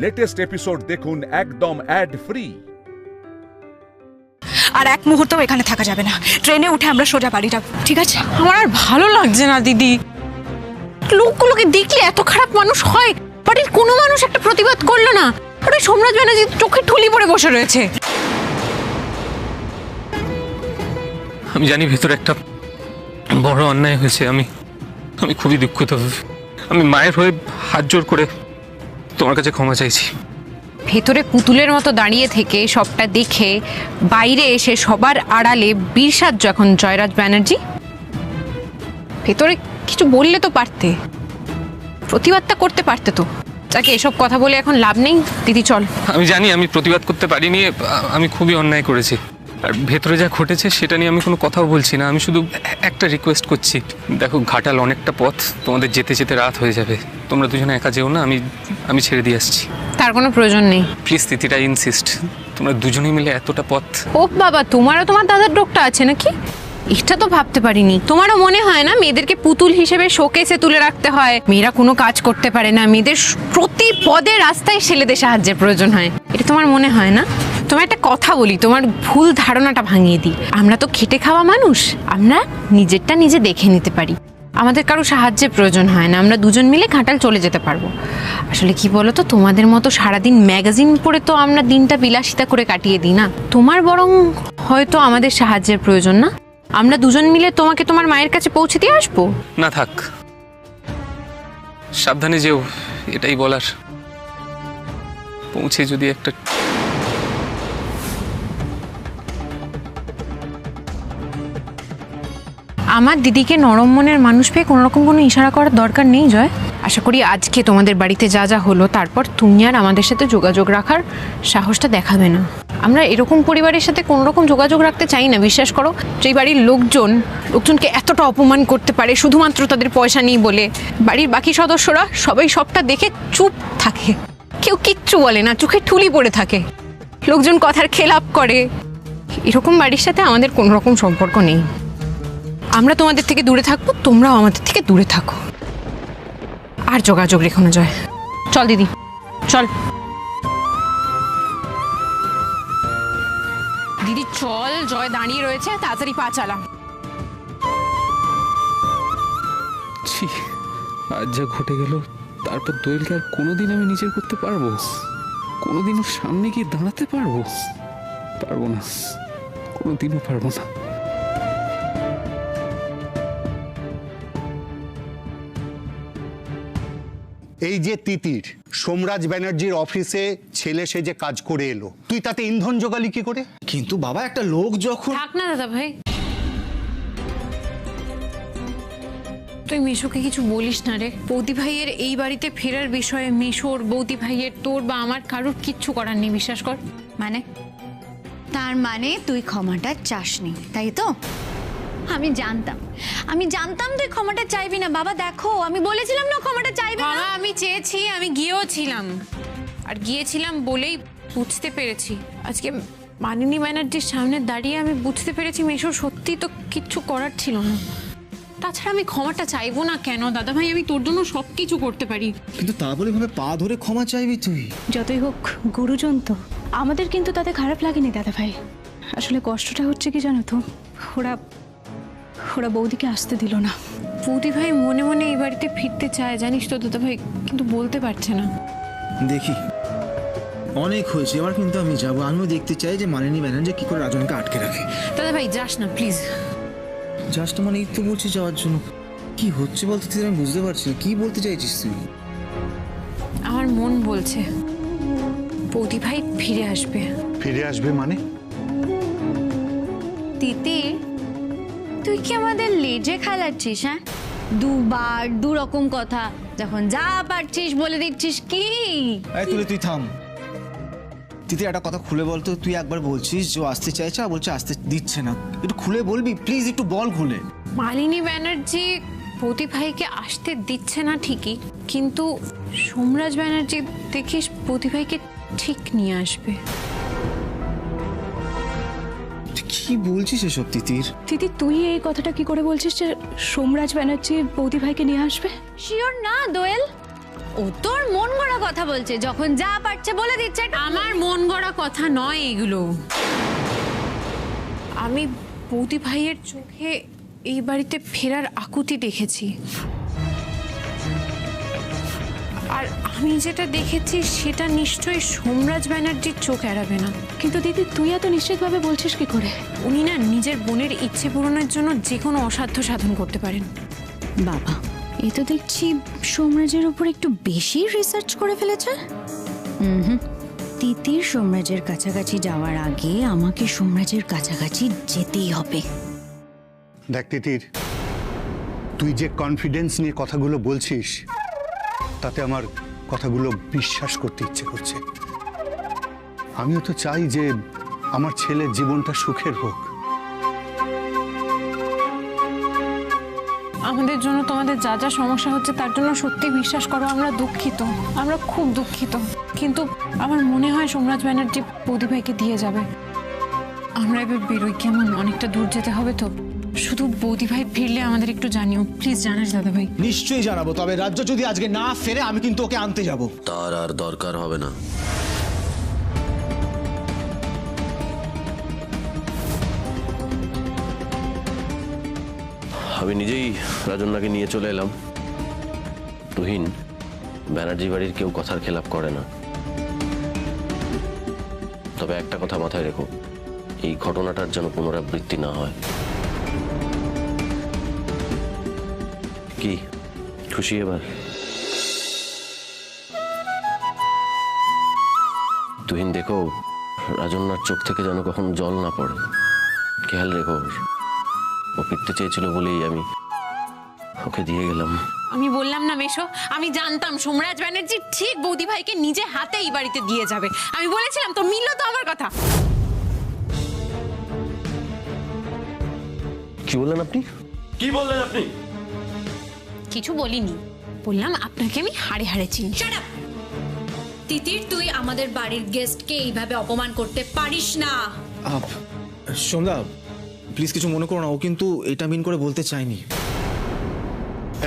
Latest episode দেখুন একদম add free. আর এক মুহূর্তও এখানে থাকা যাবে না, ট্রেনে উঠে আমরা সোজা বাড়ি যাব, ঠিক আছে? আমার আর ভালো লাগছে না দিদি, লোকগুলোকে দেখলে এত খারাপ মানুষ হয়, বাড়ির কোনো মানুষ একটা প্রতিবাদ করলো না। ওটা সোমরাজ ব্যানার্জি চোখে ঠুলি পড়ে বসে রয়েছে। আমি জানি ভেতরে একটা বড় অন্যায় হয়েছে, আমি খুবই দুঃখিত। আমি মায়ের হয়ে হাত জোর করে তোমার কাছে ক্ষমা চাইছি। ভেতরে পুতুলের মতো দাঁড়িয়ে থেকে সবটা দেখে বাইরে এসে সবার আড়ালে বীরসাজ্য এখন জয়রাজ ব্যানার্জি। ভেতরে কিছু বললে তো পারতে, প্রতিবাদটা করতে পারতে তো। যাকে এসব কথা বলে এখন লাভ নেই, দিদি চল। আমি জানি আমি প্রতিবাদ করতে পারিনি, আমি খুবই অন্যায় করেছি। আর ভেতরে যা ঘটেছে সেটা নিয়ে আমি কোনো কথাও বলছি না। আমি শুধু একটা রিকোয়েস্ট করছি, দেখো ঘাটাল অনেকটা পথ, তোমাদের যেতে যেতে রাত হয়ে যাবে। তোমরা দুজনে একা যেও না, আমি ছেড়ে দিয়ে আসছি। তার কোনো প্রয়োজন নেই প্লিজ তিথিটা, ইনসিস্ট। তোমরা দুজনেই মিলে এতটা পথ। ও বাবা, তোমারও তোমার দাদার ডোকটা আছে নাকি? এটা তো ভাবতে পারিনি। তোমারও মনে হয় না মেয়েদেরকে পুতুল হিসেবে শোকেসে তুলে রাখতে হয়? মেয়েরা কোনো কাজ করতে পারে না, মেয়েদের প্রতি পদে রাস্তায় ছেলেদের সাহায্যের প্রয়োজন হয়, এটা তোমার মনে হয় না? তোমার একটা কথা বলি, তোমার ভুল ধারণাটা ভাঙিয়ে দিই। আমরা তো খেটে খাওয়া মানুষ, আমরা নিজেরটা নিজে দেখে নিতে পারি, আমাদের কারো সাহায্যের প্রয়োজন হয় না। আমরা দুজন মিলে ঘাটাল চলে যেতে পারবো। আসলে কি বলো তো, তোমাদের মতো সারাদিন ম্যাগাজিন পড়ে তো আমরা দিনটা বিলাসিতা করে কাটিয়ে দিই না। তোমার বরং হয়তো আমাদের সাহায্যের প্রয়োজন না? আমরা দুজন মিলে তোমাকে তোমার মায়ের কাছে পৌঁছে দিয়ে আসবো। না থাক, সাবধানে যেও, এটাই বলার। পৌঁছে যদি একটা আমার দিদিকে নরম মনের মানুষ পেয়ে কোনোরকম কোনো ইশারা করার দরকার নেই জয়। আশা করি আজকে তোমাদের বাড়িতে যা যা হলো তারপর তুমি আর আমাদের সাথে যোগাযোগ রাখার সাহসটা দেখাবে না। আমরা এরকম পরিবারের সাথে কোনোরকম যোগাযোগ রাখতে চাই না। বিশ্বাস করো, যে বাড়ির লোকজনকে এতটা অপমান করতে পারে শুধুমাত্র তাদের পয়সা নেই বলে, বাড়ির বাকি সদস্যরা সবাই সবটা দেখে চুপ থাকে, কেউ কিচ্ছু বলে না, চোখে ঠুলি পড়ে থাকে, লোকজন কথার খেলাপ করে, এরকম বাড়ির সাথে আমাদের কোনোরকম সম্পর্ক নেই। আমরা তোমাদের থেকে দূরে থাকবো, তোমরাও আমাদের থেকে দূরে থাকো। আর যোগাযোগ রেখো না জয়। চল দিদি, চল দিদি, চল। জয় দাঁড়িয়ে রয়েছে, তাড়াতাড়ি পা চালা। আজ যা ঘটে গেল, তারপর দোয়েলকে আর কোনোদিন আমি নিজের করতে পারবো? কোনোদিনও সামনে গিয়ে দাঁড়াতে পারবো? পারবো না, কোনোদিনও পারবো না। এই যে তিতির সোমরাজ ব্যানার্জির অফিসে ছেলে সেজে কাজ করে এলো, তুই তাতে ইন্ধন জোগালি কি করে? কিন্তু বাবা, একটা লোক যখন... থাক না দাদা ভাই, তুই মেশোকে কিছু বলিস না রে। বৌদি ভাইয়ের এই বাড়িতে ফেরার বিষয়ে মেশোর, বৌদি ভাইয়ের, তোর বা আমার কারোর কিচ্ছু করার নেই, বিশ্বাস কর। মানে তার মানে তুই ক্ষমাটা চাসনি, তাই তো? আমি জানতাম তুই ক্ষমাটা চাইবি না। বাবা দেখো, আমি বলেছিলাম না ক্ষমাটা চাইবি না। বাবা, আমি চেয়েছি, আমি গিয়েওছিলাম, আর গিয়েছিলাম বলেই বুঝতে পেরেছি। আজকে মানিনী ব্যানার্জির সামনে দাঁড়িয়ে আমি বুঝতে পেরেছি মেশোর সত্যি তো কিচ্ছু করার ছিল না। তাছাড়া আমি ক্ষমাটা চাইবো না কেন দাদা ভাই? আমি তোর জন্য সব কিছু করতে পারি। কিন্তু তা বলে ভাবে পা ধরে ক্ষমা চাইবি তুই? যতই হোক গুরুজন তো, আমাদের কিন্তু তাতে খারাপ লাগেনি দাদা ভাই। আসলে কষ্টটা হচ্ছে কি জানো তো, ওরা বৌদিকে আসতে দিল না। বৌদি ভাই মনে মনে এই বাড়িতে ফিরতে চায়, জানিস তো দাদা ভাই, কিন্তু বলতে পারছে না। দেখি, অনেক হয়েছে আমার, কিন্তু আমি যাবো। আমিও দেখতে চাই যে মানিনী ব্যানার্জি কি করে রাজনকে আটকে রাখে। দাদা ভাই যাস না প্লিজ। জাস্ট মানে এই তো বলছি যাওয়ার জন্য। কি হচ্ছে বলতে তুই? আমি বুঝতে পারছি না কি বলতে চাইছিস তুই। আমার মন বলছে বৌদি ভাই ফিরে আসবে। ফিরে আসবে মানে? তিতি, তুই কি আমাদের লেজে খেলাচ্ছিস? হ্যাঁ, দুবার দু রকম কথা, যখন যা পারছিস বলে দিচ্ছিস। কি তুই থাম। তিতি, একটা কথা খুলে বলতো। তুই একবার বলছিস যে আসতে চাইছে, আর বলছে আসতে দিচ্ছে না। একটু খুলে বলবি প্লিজ, একটু বল খুলে। মালিনী ব্যানার্জি বৌদি ভাইকে আসতে দিচ্ছে না ঠিকই, কিন্তু সোমরাজ ব্যানার্জি দেখিস বৌদি ভাইকে ঠিক নিয়ে আসবে। কি বলছিস এসব তিতির? দিদি, তুই এই কথাটা কি করে বলছিস যে সোমরাজ ব্যানার্জি বৌদি ভাইকে নিয়ে আসবে? শিওর না দোয়েল? ও তোর মন গড়া কথা বলছে, যখন যা পারছে বলে দিচ্ছে। আমার মন গড়া কথা নয় এগুলো। আমি বৌদি ভাইয়ের চোখে এই বাড়িতে ফেরার আকুতি দেখেছি, আর আমি যেটা দেখেছি সেটা নিশ্চয়ই সোমরাজ ব্যানার্জির চোখ এড়াবে না। কিন্তু দিদি তুই এত নিশ্চিতভাবে বলছিস কি করে? উনি না নিজের বোনের ইচ্ছে পূরণের জন্য যে কোনো অসাধ্য সাধন করতে পারেন। বাবা, এ তো দেখছি সোমরাজের উপর একটু বেশি রিসার্চ করে ফেলেছে। তিতির সোমরাজের কাছাকাছি যাওয়ার আগে আমাকে সোমরাজের কাছাকাছি যেতেই হবে। দেখ তিতির, তুই যে কনফিডেন্স নিয়ে কথাগুলো বলছিস তাতে আমার কথাগুলো বিশ্বাস করতে ইচ্ছে করছে। আমিও তো চাই যে আমার ছেলের জীবনটা সুখের হোক। আমাদের জন্য তোমাদের যা যা সমস্যা হচ্ছে তার জন্য সত্যি বিশ্বাস করো আমরা দুঃখিত, আমরা খুব দুঃখিত। কিন্তু আমার মনে হয় সোমরাজ ব্যানার্জি বৌদি ভাইকে দিয়ে যাবে। আমরা এবার বেরোই, কেমন? অনেকটা দূর যেতে হবে তো। শুধু বৌদি ভাই ফিরলে আমাদের একটু জানিও প্লিজ। জানাস দাদা ভাই? নিশ্চয়ই জানাবো, তবে রাজ্য যদি আজকে না ফেরে আমি কিন্তু ওকে আনতে যাব। তার আর দরকার হবে না। আমি নিজেই রাজন্যাকে নিয়ে চলে এলাম। তুহিন, ব্যানার্জি বাড়ির কেউ কথার খেলাপ করে না। তবে একটা কথা মাথায় রেখো, এই ঘটনাটার যেন পুনরাবৃত্তি না হয়। কি খুশি এবার? তুহিন দেখো, রাজন্যার চোখ থেকে যেন কখনো জল না পড়ে, খেয়াল রেখো। ও ফিরতে চেয়েছিল বলেই আমি ওকে দিয়ে গেলাম। আমি বললাম না মেশো, আমি জানতাম সোমরাজ ব্যানার্জি ঠিক বৌদি ভাইকে নিজে হাতে এই বাড়িতে দিয়ে যাবে। আমি বলেছিলাম তো, মিলল তো আমার কথা। কি বললেন আপনি? কি বললেন আপনি? কিছু বলিনি, বললাম আপনাকে আমি হাড়ে হাড়ে চিনি। তিতির, তুই আমাদের বাড়ির গেস্টকে এইভাবে অপমান করতে পারিস না। সোমদা প্লিজ কিছু মনে করো না, ও কিন্তু এটা মিন করে বলতে চাইনি।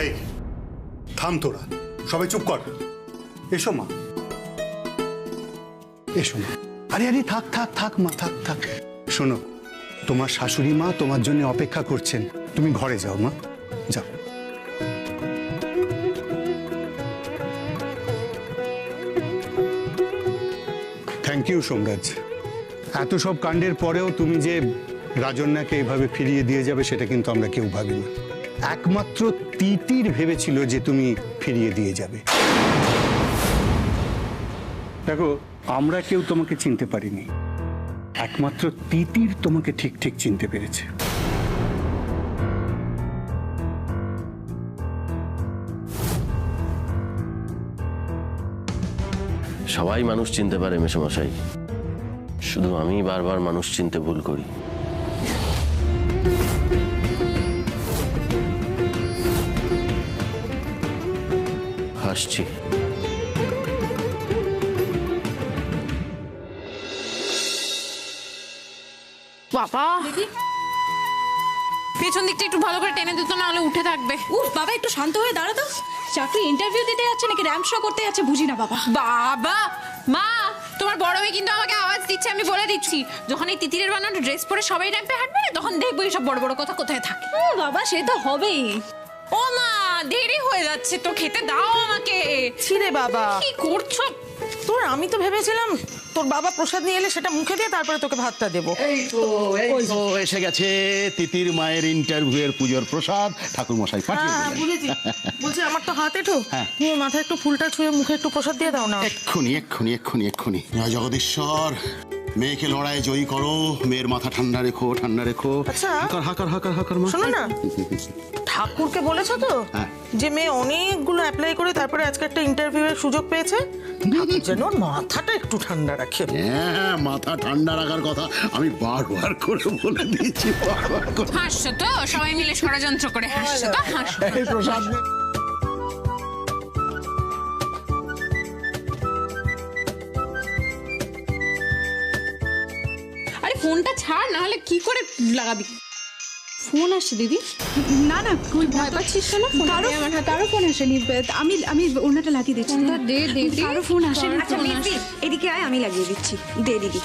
এই থাম তোরা, সবাই চুপ কর। এসো মা, এসো মা। আরে আরে থাক থাক থাক মা, থাক থাক। শোনো, তোমার শাশুড়ি মা তোমার জন্য অপেক্ষা করছেন, তুমি ঘরে যাও মা, যাও। Thank you Somraj. এত সব কাণ্ডের পরেও তুমি যে রাজন্যাকে এভাবে ফিরিয়ে দিয়ে যাবে সেটা কিন্তু আমরা কেউ ভাবিনি। একমাত্র তিতির ভেবেছিল যে তুমি ফিরিয়ে দিয়ে যাবে। দেখো, আমরা কেউ তোমাকে চিনতে পারিনি, একমাত্র তিতির তোমাকে ঠিক ঠিক চিনতে পেরেছে। সবাই মানুষ চিনতে পারে মেসোমশাই, শুধু আমি বারবার মানুষ চিনতে ভুল করি। হাসছি। বাবা, পেছন দিকটা একটু ভালো করে টেনে দিত, না হলে উঠে থাকবে। উফ বাবা, একটু শান্ত হয়ে দাঁড়া তো। চাকরি ইন্টারভিউ দিতে যাচ্ছে নাকি র্যাম্প শো করতে যাচ্ছে বুঝি না বাবা। বাবা, মা, তোমার বড় মেয়ে কিন্তু আমাকে আওয়াজ দিচ্ছে, আমি বলে দিচ্ছি। যখন এই তিতিরের বানানো ড্রেস পরে সবাই র্যাম্পে হাঁটবে না, তখন দেখবো এইসব বড় বড় কথা কোথায় থাকে। বাবা, সে তো হবেই। ও মা, দেরি হয়ে যাচ্ছে তো, খেতে দাও আমাকে। ছিরে বাবা, কি করছো? তোর আমি তো ভেবেছিলাম তোর বাবা প্রসাদ নিয়ে এলে সেটা মুখে দিয়ে তারপরে তোকে ভাতটা দেবো। এই তো এসে গেছে তিতির মায়ের ইন্টারভিউয়ের পুজোর প্রসাদ, ঠাকুর মশাই পাঠিয়ে দিলেন। বুঝেছি, বলছি আমার তো হাত এঠো, তুমি মাথায় একটু ফুলটা ছুঁয়ে মুখে একটু প্রসাদ দিয়ে দাও না। এক্ষুনি এক্ষুনি এক্ষুনি এক্ষুনি। জয় জগদীশ্বর, মেয়েকে লড়াই জয়ী করো, মেয়ের মাথা ঠান্ডা রেখো, ঠান্ডা রেখো। আচ্ছা, হাকার হাকার হাকার হাকার মা। শোনো না, ঠাকুরকে বলেছো তো যে মেয়ে অনেকগুলো অ্যাপ্লাই করে তারপরে আজকে একটা ইন্টারভিউয়ের সুযোগ পেয়েছে, ঠাকুর যেন ওর মাথাটা একটু ঠান্ডা রাখে। হ্যাঁ, মাথা ঠান্ডা রাখার কথা আমি বারবার করে বলে দিয়েছি, বারবার করে। হাসছো তো, সবাই মিলে ষড়যন্ত্র করে হাসছো তো, হাসছো। এই প্রসাদ আরে ফোনটা ছাড়, না হলে কি করে লাগাবি? ফোন আসছে দিদি। না না তুই ভয় পাচ্ছিস কেন? কারো ফোন আসেনি। আমি ওনাটা লাগিয়ে দিচ্ছি। কারো ফোন আসেনি। আচ্ছা দিদি এদিকে আয়, আমি লাগিয়ে দিচ্ছি। দে দিদি,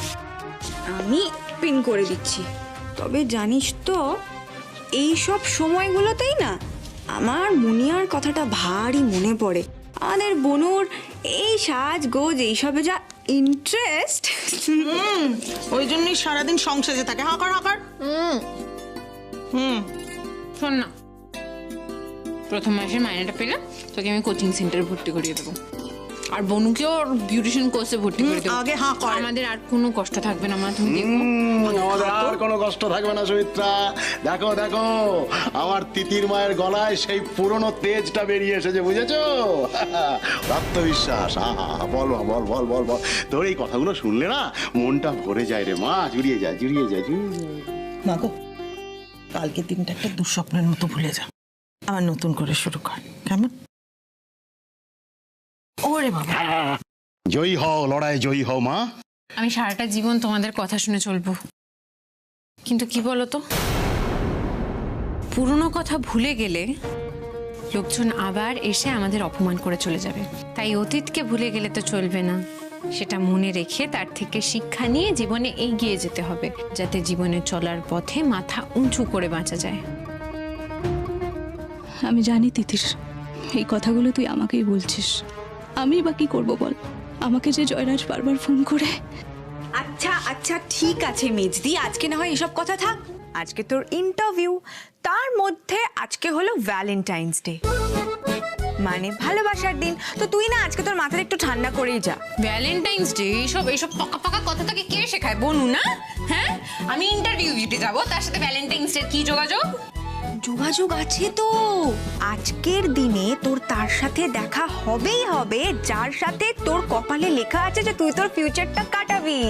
আমি পিন করে দিচ্ছি। তবে জানিস তো এই সব সময়গুলোতেই না আমার মুনিয়ার কথাটা ভারী মনে পড়ে। আমাদের বনুর এই সাজগোজ এইসবে যা ইন্টারেস্ট। ওই জন্যই সারাদিন সংসারে থাকে। হাঁকার হাঁকার। শোন না, প্রথম মাসের মাইনেটা পেলে তোকে আমি কোচিং সেন্টারে ভর্তি করিয়ে দেবো, আর বনুকেও বিউটিশিয়ান কোর্সে ভর্তি করে দেবো। আগে হাঁ কর। আমাদের আর কোনো কষ্ট থাকবে না মা, তুমি দেখো। আমাদের আর কোনো কষ্ট থাকবে না সুমিত্রা। দেখো দেখো আমার তিতির মায়ের গলায় সেই পুরনো তেজটা বেরিয়ে এসেছে, বুঝেছো? আত্মবিশ্বাস। বল মা, বল বল বল বল। তোর এই কথাগুলো শুনলে না মনটা ভরে যায় রে মা, জুড়িয়ে যায় জুড়িয়ে যায় জুড়িয়ে যায়। মা গো, কালকের দিনটা একটা দুঃস্বপ্নের মতো ভুলে যা, আবার নতুন করে শুরু কর, কেমন? ওরে বাবা, জয়ী হও, লড়াই জয়ী হও মা। আমি সারাটা জীবন তোমাদের কথা শুনে চলবো, কিন্তু কি বলতো, পুরনো কথা ভুলে গেলে লোকজন আবার এসে আমাদের অপমান করে চলে যাবে। তাই অতীতকে ভুলে গেলে তো চলবে না, সেটা মনে রেখে তার থেকে শিক্ষা নিয়ে জীবনে এগিয়ে যেতে হবে, যাতে জীবনে চলার পথে মাথা উঁচু করে বাঁচা যায়। আমি জানি তিতির, এই কথাগুলো তুই আমাকেই বলছিস। আমি বা কি করবো বল? আমাকে যে জয়রাজ বারবার ফোন করে। আচ্ছা আচ্ছা ঠিক আছে মেজদি, আজকে না হয় এসব কথা থাক। আজকে তোর ইন্টারভিউ, তার মধ্যে আজকে হলো ভ্যালেন্টাইন্স ডে, মানে ভালোবাসার দিন। তো তুই না আজকে তোর মাথাটা একটু ঠান্ডা করেই যা। ভ্যালেন্টাইন্স ডে এইসব পাকা পাকা কথা তাকে কে শেখায়? বনু না? হ্যাঁ, আমি ইন্টারভিউ দিতে যাবো, তার সাথে ভ্যালেন্টাইন্স ডে কি যোগাযোগ? যোগাযোগ আছে তো। আজকের দিনে তোর তার সাথে দেখা হবেই হবে যার সাথে তোর কপালে লেখা আছে যে তুই তোর ফিউচারটা কাটাবি।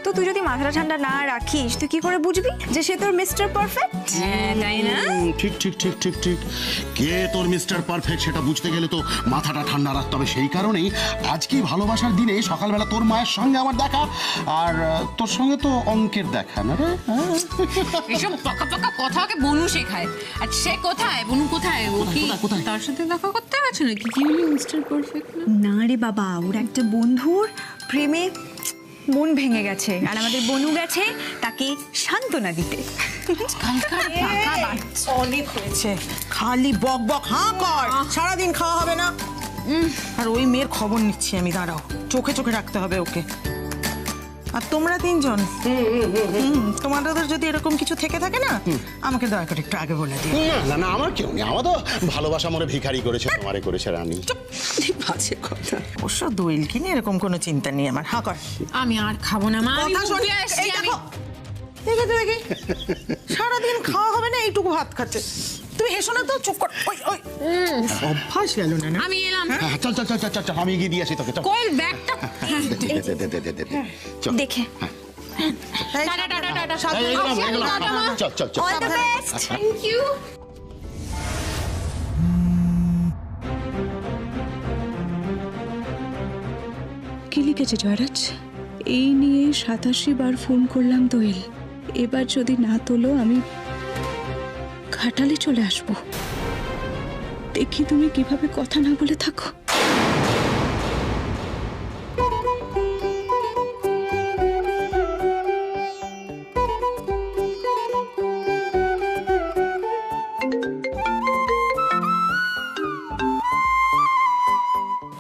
তো তুই যদি মাথাটা ঠান্ডা না রাখিস তুই কি করে বুঝবি যে সে তোর মিস্টার পারফেক্ট? হ্যাঁ, তাই না? ঠিক ঠিক ঠিক ঠিক ঠিক। কে তোর মিস্টার পারফেক্ট সেটা বুঝতে গেলে তো মাথাটা ঠান্ডা রাখতে হবে। সেই কারণেই আজকে ভালোবাসার দিনে সকালবেলা তোর মায়ের সঙ্গে আমার দেখা, আর তোর সঙ্গে তো অঙ্কের দেখা না রে। এইসব পাকা পাকা কথা ওকে বনু শেখায়। আর সে কোথায়? বনু কোথায়? ও কি তার সাথে দেখা করতে গেছে নাকি? কি বলি মিস্টার পারফেক্ট না? না রে বাবা, ওর একটা বন্ধুর প্রেমে মন ভেঙে গেছে, আর আমাদের বনু গেছে তাকে সান্ত্বনা দিতে। অনেক হয়েছে, খালি বক বক। হাঁ কর, সারাদিন খাওয়া হবে না। আর ওই মেয়ের খবর নিচ্ছি আমি, দাঁড়াও, চোখে চোখে রাখতে হবে ওকে। আর তোমরা তিনজন, তোমাদের যদি এরকম কিছু থেকে থাকে না, আমাকে দয়া করে একটু আগে বলে দিও। না না, আমার কেউ নেই। আমার তো ভালোবাসা মনে ভিখারি করেছে, তোমারে করেছে রানী। বাজে কথা। অবশ্য দোয়েল কিনে এরকম কোনো চিন্তা নেই আমার। হাঁ কর। আমি আর খাবো না মা, আমি ভুলে আসছি। আমি সারাদিন খাওয়া হবে না, এইটুকু ভাত খাচ্ছে। তুমি এসো না তো, চুপ কর। ওই ওই অভ্যাস গেল না। আমি এলাম। চল চল চল চল চল, আমি এগিয়ে দিয়ে আসি তোকে। চল কোয়েল ব্যাগটা দেখে। Tata tata tata. চল চল চল। All the best. Thank you. কি লিখেছে জয়রাজ? এই নিয়ে 87 বার ফোন করলাম দোয়েল, এবার যদি না তোলো আমি ঘাটালে চলে আসবো। দেখি তুমি কিভাবে কথা না বলে থাকো।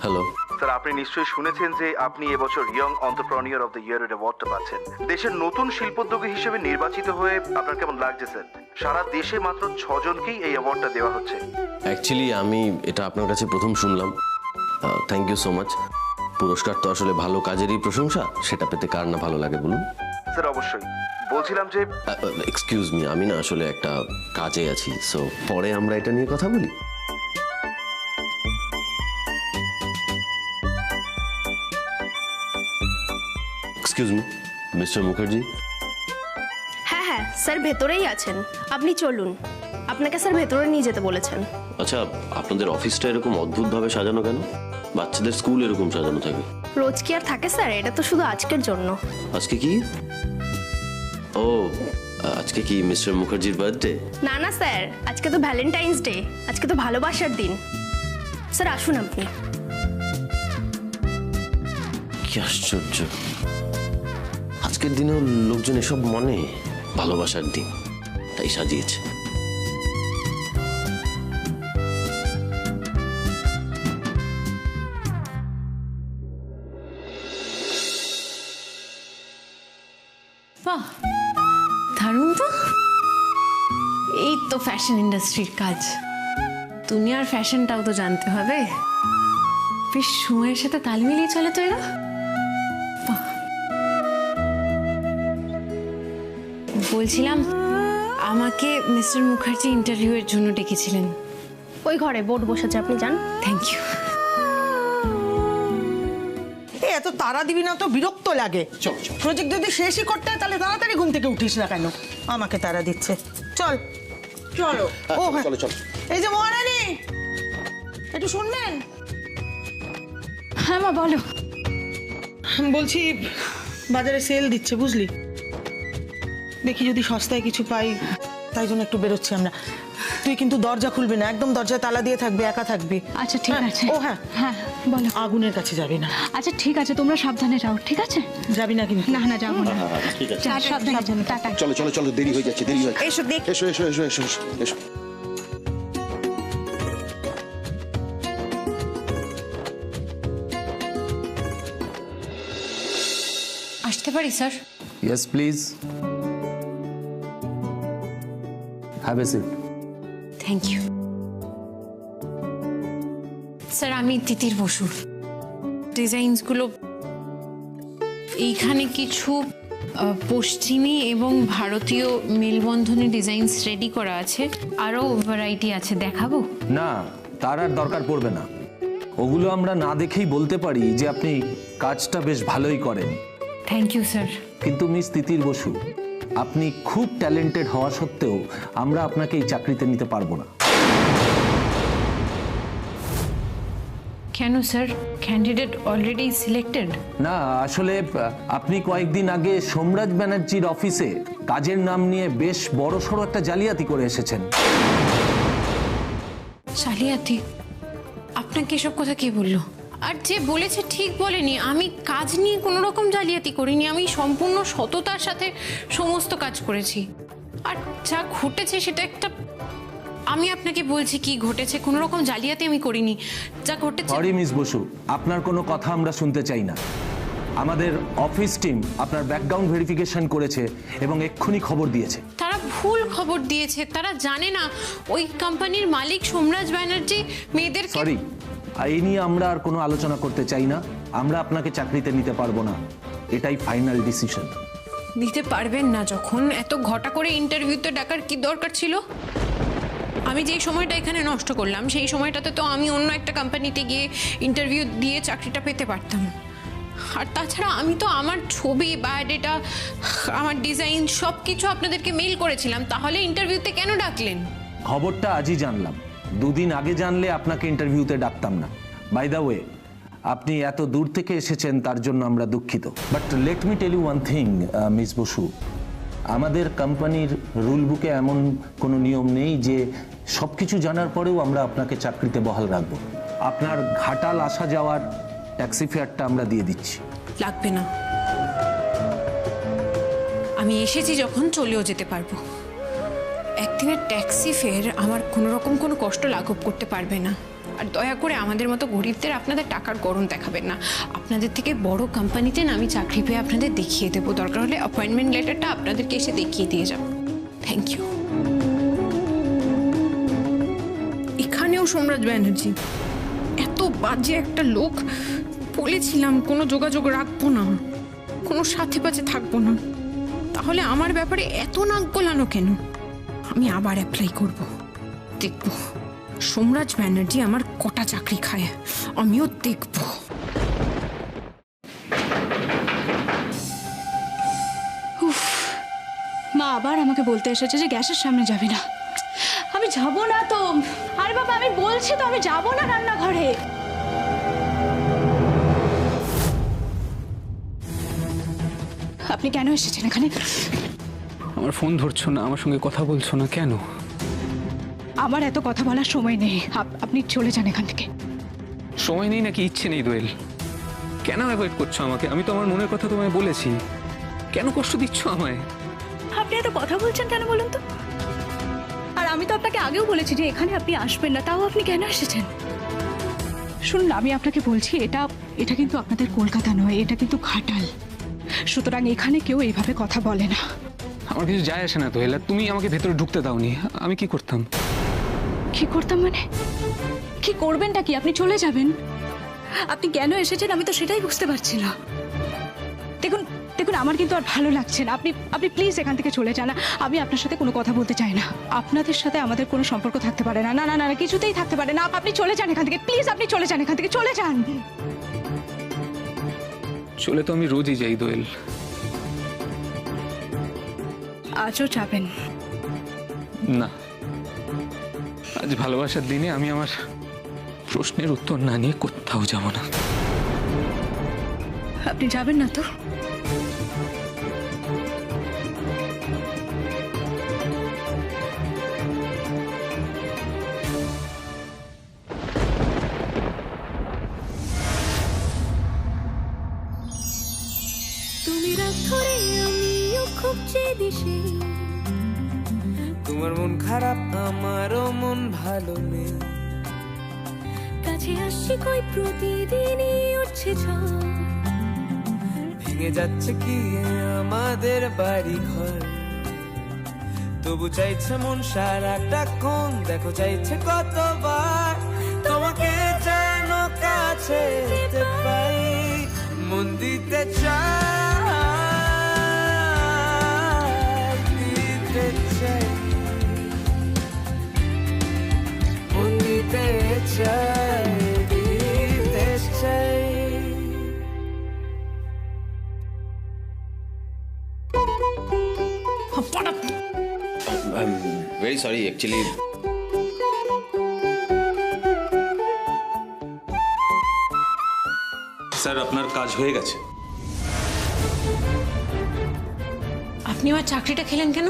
হ্যালো স্যার, আপনি নিশ্চয়ই শুনেছেন যে আপনি এবছর ইয়ং এন্টারপ্রেনিউর অফ দ্য ইয়ারের অ্যাওয়ার্ডটা পাচ্ছেন। দেশের নতুন শিল্পোদ্যোগী হিসেবে নির্বাচিত হয়ে আপনার কেমন লাগছে স্যার? সারা দেশে মাত্র 6 জনকেই এই অ্যাওয়ার্ডটা দেওয়া হচ্ছে। অ্যাকচুয়ালি আমি এটা আপনার কাছে প্রথম শুনলাম। Thank you so much. পুরস্কার তো আসলে ভালো কাজেরই প্রশংসা, সেটা পেতে কার না ভালো লাগে বলুন? স্যার অবশ্যই। বলছিলাম যে এক্সকিউজ মি, আমি না আসলে একটা কাজে আছি, সো পরে আমরা এটা নিয়ে কথা বলি। Excuse me, mister Mukherjee. হ্যাঁ হ্যাঁ স্যার, ভেতরেই আছেন, আপনি চলুন। আপনাকে স্যার ভেতরে নিয়ে যেতে বলেছেন। আচ্ছা, আপনাদের অফিসটা এরকম অদ্ভুতভাবে সাজানো কেন? বাচ্চাদের স্কুল এরকম সাজানো থাকে? রোজ কি আর থাকে স্যার? এটা তো শুধু আজকের জন্য। আজকে কি? ও আজকে কি মিস্টার মুখার্জির বার্থডে? না না স্যার, আজকে তো ভ্যালেন্টাইন্স ডে, আজকে তো ভালোবাসার দিন। স্যার আসুন আপনি। কি আশ্চর্য, আজকের দিনেও লোকজন এসব মনে ভালোবাসার দিন তাই সাজিয়েছে। বাহ, দারুণ তো। এই তো ফ্যাশন ইন্ডাস্ট্রির কাজ। তুমি আর ফ্যাশনটাও তো জানতে হবে, বেশ সময়ের সাথে তাল মিলিয়ে চলে তো এরা। বাহ। বলছিলাম, আমাকে মিস্টার মুখার্জি ইন্টারভিউয়ের জন্য ডেকেছিলেন। ওই ঘরে বোর্ড বসেছে, আপনি যান। Thank you. এত তারা দিবি না তো, বিরক্ত লাগে। প্রজেক্ট যদি শেষই করতে হয় তাহলে তাড়াতাড়ি ঘুম থেকে উঠিস না কেন? আমাকে তারা দিচ্ছে। চল চলো। ও হ্যাঁ, চলো চলো। এই যে মহারানী, একটু শুনবেন? হ্যাঁ মা বলো। বলছি বাজারে সেল দিচ্ছে বুঝলি, দেখি যদি সস্তায় কিছু পাই, তাই জন্য একটু বেরোচ্ছি আমরা। তুই কিন্তু দরজা খুলবি না, একদম দরজায় তালা দিয়ে থাকবি, একা থাকবি। আচ্ছা ঠিক আছে। ও হ্যাঁ হ্যাঁ বলো। আগুনের কাছে যাবি না। আচ্ছা ঠিক আছে, তোমরা সাবধানে যাও, ঠিক আছে? যাবি না কিন্তু? না না যাবো না। ঠিক আছে, সাবধানে যাও, টাটা। চলো চলো চলো, দেরি হয়ে যাচ্ছে, দেরি হয়ে যাচ্ছে। এসো দেখ। এসো এসো এসো এসো এসো এসো। আসতে পারি sir? Yes, please. Have a seat. Thank you sir. আমি তিতির বসু। ডিজাইনসগুলো এইখানে কিছু পশ্চিমী এবং ভারতীয় মেলবন্ধনী ডিজাইনস রেডি করা আছে, আরও ভ্যারাইটি আছে, দেখাবো? না, তার আর দরকার পড়বে না। ওগুলো আমরা না দেখেই বলতে পারি যে আপনি কাজটা বেশ ভালোই করেন। Thank you sir. কিন্তু মিস তিতির বসু, আপনি খুব ট্যালেন্টেড হওয়া সত্ত্বেও আমরা আপনাকে এই চাকরিতে নিতে পারবো না। কেন স্যার? Candidate already selected? না, আসলে আপনি কয়েকদিন আগে সোমরাজ ব্যানার্জির অফিসে কাজের নাম নিয়ে বেশ বড়সড় একটা জালিয়াতি করে এসেছেন। জালিয়াতি? আপনাকে এসব কথা কে বললো? আর যে বলেছে ঠিক বলেনি। আমি কাজ নিয়ে কোনো রকম জালিয়াতি করিনি, আমি সম্পূর্ণ সততার সাথে সমস্ত কাজ করেছি। আর যা ঘটেছে সেটা একটা, আমি আপনাকে বলছি কি ঘটেছে, কোনো রকম জালিয়াতি আমি করিনি। যা ঘটেছে। সরি মিস বসু, আপনার কোনো কথা আমরা শুনতে চাই না। আমাদের অফিস টিম আপনার ব্যাকগ্রাউন্ড ভেরিফিকেশন করেছে এবং এক্ষুনি খবর দিয়েছে। তারা ভুল খবর দিয়েছে, তারা জানে না ওই কোম্পানির মালিক সোমরাজ ব্যানার্জি মেয়েদেরকে। সরি, এই নিয়ে আমরা আর কোনো আলোচনা করতে চাই না। আমরা আপনাকে চাকরিতে নিতে পারবো না, এটাই ফাইনাল ডিসিশন। নিতে পারবেন না যখন, এত ঘটা করে ইন্টারভিউতে ডাকার কি দরকার ছিল? আমি যেই সময়টা এখানে নষ্ট করলাম সেই সময়টাতে তো আমি অন্য একটা কোম্পানিতে গিয়ে ইন্টারভিউ দিয়ে চাকরিটা পেতে পারতাম। আর তাছাড়া আমি তো আমার ছবি, বায়োডেটা, আমার ডিজাইন সব কিছু আপনাদেরকে মেইল করেছিলাম, তাহলে ইন্টারভিউতে কেন ডাকলেন? খবরটা আজই জানলাম, দুদিন আগে জানলে আপনাকে ইন্টারভিউতে ডাকতাম না। বাই দ্য ওয়ে, আপনি এত দূর থেকে এসেছেন তার জন্য আমরা দুঃখিত। But let me tell you one thing miss Basu, আমাদের কোম্পানির রুল বুকে এমন কোনো নিয়ম নেই যে সব কিছু জানার পরেও আমরা আপনাকে চাকরিতে বহাল রাখবো। আপনার ঘাটাল আসা যাওয়ার ট্যাক্সি ফেয়ারটা আমরা দিয়ে দিচ্ছি। লাগবে না, আমি এসেছি যখন চলেও যেতে পারবো। একদিনের ট্যাক্সি ফেয়ার আমার কোনো রকম কোনো কষ্ট লাঘব করতে পারবে না। আর দয়া করে আমাদের মতো গরিবদের আপনাদের টাকার গরম দেখাবেন না। আপনাদের থেকে বড় কোম্পানিতে না আমি চাকরি পেয়ে আপনাদের দেখিয়ে দেবো, দরকার হলে অ্যাপয়েন্টমেন্ট লেটারটা আপনাদেরকে এসে দেখিয়ে দিয়ে যাব। Thank you. এখানেও সোমরাজ ব্যানার্জি এত বাজে একটা লোক। বলেছিলাম কোনো যোগাযোগ রাখবো না, কোনো সাথে পাশে থাকবো না। তাহলে আমার ব্যাপারে এত নাক গলানো কেন? আমি আবার অ্যাপ্লাই করব, দেখব সোমরাজ ব্যানার্জি আমার কটা চাকরি খায়, আমিও দেখব। মা আবার আমাকে বলতে এসেছে যে গ্যাসের সামনে যাবে না। আমি যাব না তো। আরে বাবা, আমি বলছি তো আমি যাব না রান্নাঘরে। আপনি কেন এসেছেন এখানে? আমার ফোন ধরছো না, আমার সঙ্গে কথা বলছো না কেন? আমার এত কথা বলার সময় নেই, আপনি চলে যান এখান থেকে। সময় নেই নাকি ইচ্ছে নেই দোয়েল? কেন অ্যাভয়েড করছো আমাকে? আমি তো আমার মনের কথা তোমায় বলেছি। কেন কষ্ট দিচ্ছ আমায়? আপনি এত কথা বলছেন কেন বলুন তো? আর আমি তো আপনাকে আগেও বলেছি যে এখানে আপনি আসবেন না, তাও আপনি কেন এসেছেন? শুনুন, আমি আপনাকে বলছি, এটা কিন্তু আপনাদের কলকাতা নয়, এটা কিন্তু ঘাটাল। সুতরাং এখানে কেউ এইভাবে কথা বলে না। আমার কিছু যায় আসে না দোয়েল। তুমি আমাকে ভেতরে ঢুকতে দাওনি, আমি কি করতাম? কি করতাম মানে? কি করবেনটা কি? আপনি চলে যাবেন? আপনি কেন এসেছেন আমি তো সেটাই বুঝতে পারছি না। দেখুন দেখুন, আমার কিন্তু আর ভালো লাগছে না। আপনি প্লিজ এখান থেকে চলে যান। আমি আপনার সাথে কোনো কথা বলতে চাই না। আপনাদের সাথে আমাদের কোনো সম্পর্ক থাকতে পারে না। না না না, কিছুতেই থাকতে পারে না। আপনি চলে যান এখান থেকে, প্লিজ। আপনি চলে যান এখান থেকে, চলে যান। চলে তো আমি রোজই যাই দোয়েল। আজও যাবেন না, আজ ভালোবাসার দিনে আমি আমার প্রশ্নের উত্তর না নিয়ে কোথাও যাব না। আপনি যাবেন না তো? তুমি রাত ধরে আমিও খুব চেয়েছি, তোমার মন খারাপ আমারও মন ভালো নেই, কাছে আসছি কই প্রতিদিনই উঠছে ঝড়, ভেঙে যাচ্ছে কি আমাদের বাড়ি ঘর, তবু চাইছে মন সারাটাক্ষণ, দেখো চাইছে কতবার তোমাকে যেন কাছে যেতে পাই, মন দিতে চাই, দিতে চাই, মন দিতে চাই, দিতে চাই। ভেরি সরি অ্যাকচুয়ালি স্যার আপনার কাজ হয়ে গেছে। আপনি আমার চাকরিটা খেলেন কেন?